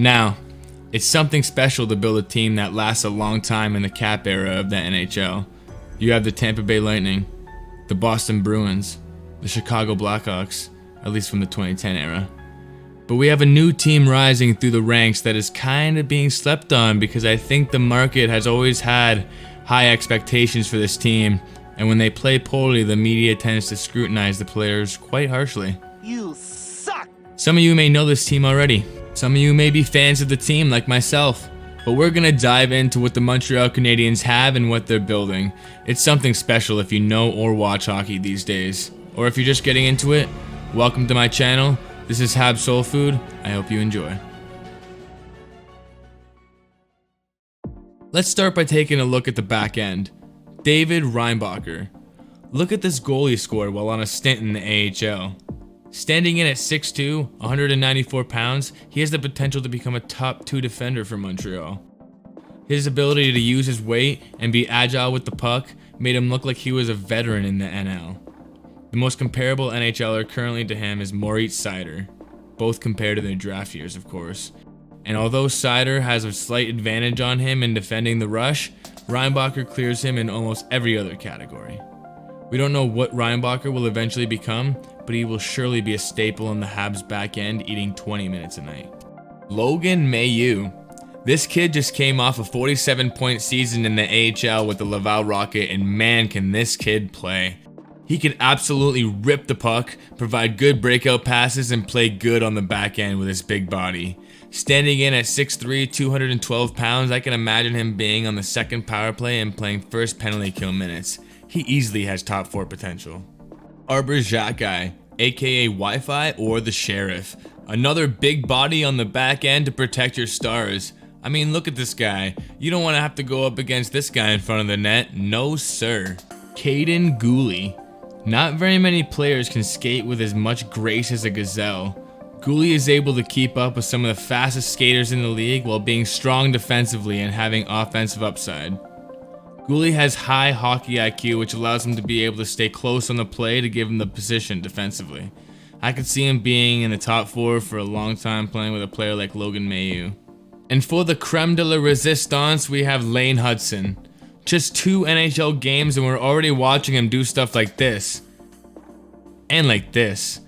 Now, it's something special to build a team that lasts a long time in the cap era of the NHL. You have the Tampa Bay Lightning, the Boston Bruins, the Chicago Blackhawks, at least from the 2010 era. But we have a new team rising through the ranks that is kind of being slept on because I think the market has always had high expectations for this team, and when they play poorly, the media tends to scrutinize the players quite harshly. You suck! Some of you may know this team already. Some of you may be fans of the team like myself, but we're gonna dive into what the Montreal Canadiens have and what they're building. It's something special if you know or watch hockey these days. Or if you're just getting into it, welcome to my channel. This is HABS Soul Food. I hope you enjoy. Let's start by taking a look at the back end. David Reinbacher. Look at this goal he scored while on a stint in the AHL. Standing in at 6'2", 194 pounds, he has the potential to become a top 2 defender for Montreal. His ability to use his weight and be agile with the puck made him look like he was a veteran in the NL. The most comparable NHLer currently to him is Moritz Seider, both compared to their draft years, of course. And although Seider has a slight advantage on him in defending the rush, Reinbacher clears him in almost every other category. We don't know what Reinbacher will eventually become, but he will surely be a staple in the Habs back end, eating 20 minutes a night. Logan Mayu. This kid just came off a 47-point season in the AHL with the Laval Rocket, and man, can this kid play. He can absolutely rip the puck, provide good breakout passes, and play good on the back end with his big body. Standing in at 6'3", 212 pounds, I can imagine him being on the second power play and playing first penalty kill minutes. He easily has top 4 potential. Arbor Xhekaj, aka Wi-Fi or the Sheriff. Another big body on the back end to protect your stars. I mean, look at this guy. You don't want to have to go up against this guy in front of the net. No sir. Kaden Goloubef. Not very many players can skate with as much grace as a gazelle. Goloubef is able to keep up with some of the fastest skaters in the league while being strong defensively and having offensive upside. Goloubef has high hockey IQ, which allows him to be able to stay close on the play to give him the position defensively. I could see him being in the top 4 for a long time playing with a player like Logan Mayu. And for the creme de la resistance, we have Lane Hudson. Just 2 NHL games and we're already watching him do stuff like this. And like this.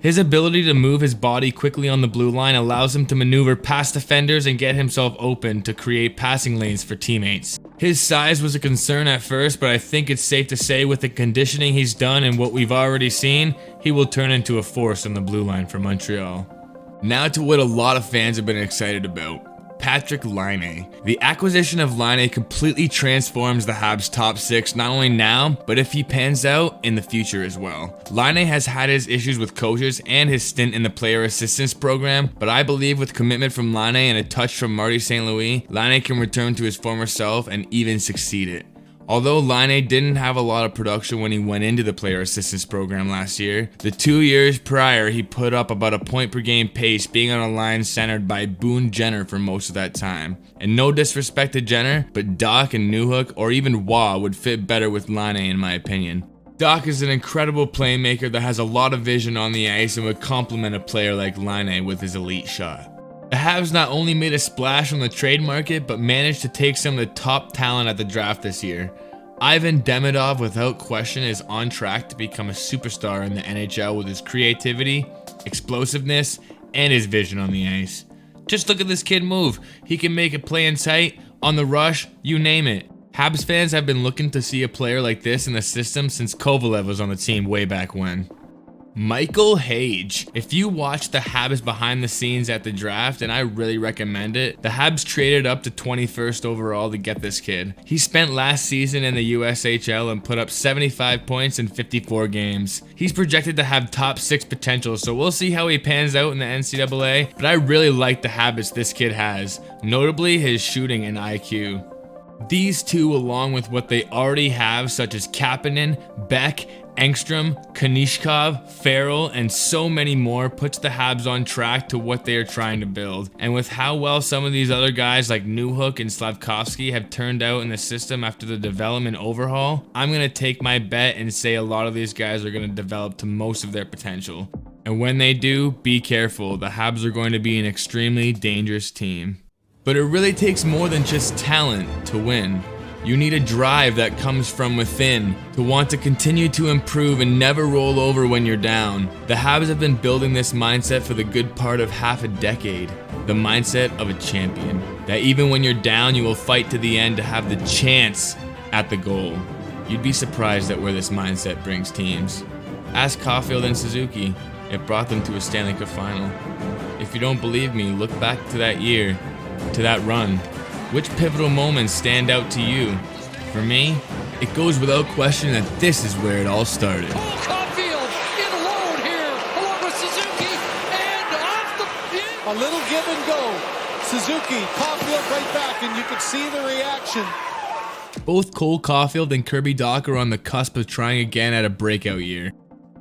His ability to move his body quickly on the blue line allows him to maneuver past defenders and get himself open to create passing lanes for teammates. His size was a concern at first, but I think it's safe to say with the conditioning he's done and what we've already seen, he will turn into a force on the blue line for Montreal. Now to what a lot of fans have been excited about. Patrik Laine. The acquisition of Laine completely transforms the Habs top 6 not only now, but if he pans out in the future as well. Laine has had his issues with coaches and his stint in the player assistance program, but I believe with commitment from Laine and a touch from Marty St. Louis, Laine can return to his former self and even succeed it. Although Laine didn't have a lot of production when he went into the player assistance program last year, the 2 years prior he put up about a point per game pace, being on a line centered by Boone Jenner for most of that time. And no disrespect to Jenner, but Doc and Newhook or even Waugh would fit better with Laine in my opinion. Doc is an incredible playmaker that has a lot of vision on the ice and would complement a player like Laine with his elite shot. The Habs not only made a splash on the trade market, but managed to take some of the top talent at the draft this year. Ivan Demidov, without question, is on track to become a superstar in the NHL with his creativity, explosiveness, and his vision on the ice. Just look at this kid move. He can make a play in sight, on the rush, you name it. Habs fans have been looking to see a player like this in the system since Kovalev was on the team way back when. Michael Hage. If you watch the Habs behind the scenes at the draft, and I really recommend it, the Habs traded up to 21st overall to get this kid. He spent last season in the USHL and put up 75 points in 54 games. He's projected to have top 6 potential, so we'll see how he pans out in the NCAA, but I really like the habits this kid has, notably his shooting and IQ. These two, along with what they already have, such as Kapanen, Beck, Engstrom, Kanishkov, Farrell, and so many more, puts the Habs on track to what they are trying to build. And with how well some of these other guys like Newhook and Slavkovsky have turned out in the system after the development overhaul, I'm going to take my bet and say a lot of these guys are going to develop to most of their potential. And when they do, be careful. The Habs are going to be an extremely dangerous team. But it really takes more than just talent to win. You need a drive that comes from within, to want to continue to improve and never roll over when you're down. The Habs have been building this mindset for the good part of half a decade. The mindset of a champion. That even when you're down, you will fight to the end to have the chance at the goal. You'd be surprised at where this mindset brings teams. Ask Caulfield and Suzuki. It brought them to a Stanley Cup final. If you don't believe me, look back to that year, to that run. Which pivotal moments stand out to you? For me, it goes without question that this is where it all started. Cole Caulfield in alone here, along with Suzuki, and off the... A little give and go. Suzuki, Caulfield right back, and you can see the reaction. Both Cole Caulfield and Kirby Dach are on the cusp of trying again at a breakout year.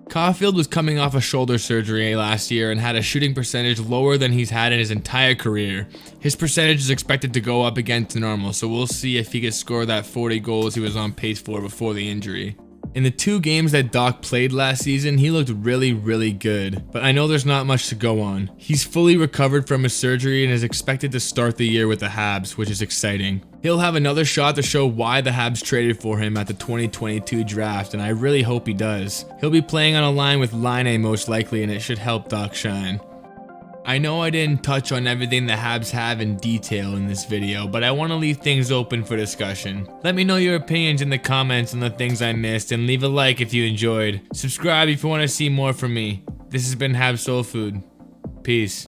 Caulfield was coming off a shoulder surgery last year and had a shooting percentage lower than he's had in his entire career. His percentage is expected to go up again to normal, so we'll see if he can score that 40 goals he was on pace for before the injury. In the 2 games that Dach played last season, he looked really good, but I know there's not much to go on. He's fully recovered from his surgery and is expected to start the year with the Habs, which is exciting. He'll have another shot to show why the Habs traded for him at the 2022 draft, and I really hope he does. He'll be playing on a line with Laine most likely, and it should help Dach shine. I know I didn't touch on everything the Habs have in detail in this video, but I want to leave things open for discussion. Let me know your opinions in the comments on the things I missed, and leave a like if you enjoyed. Subscribe if you want to see more from me. This has been Habs Soul Food. Peace.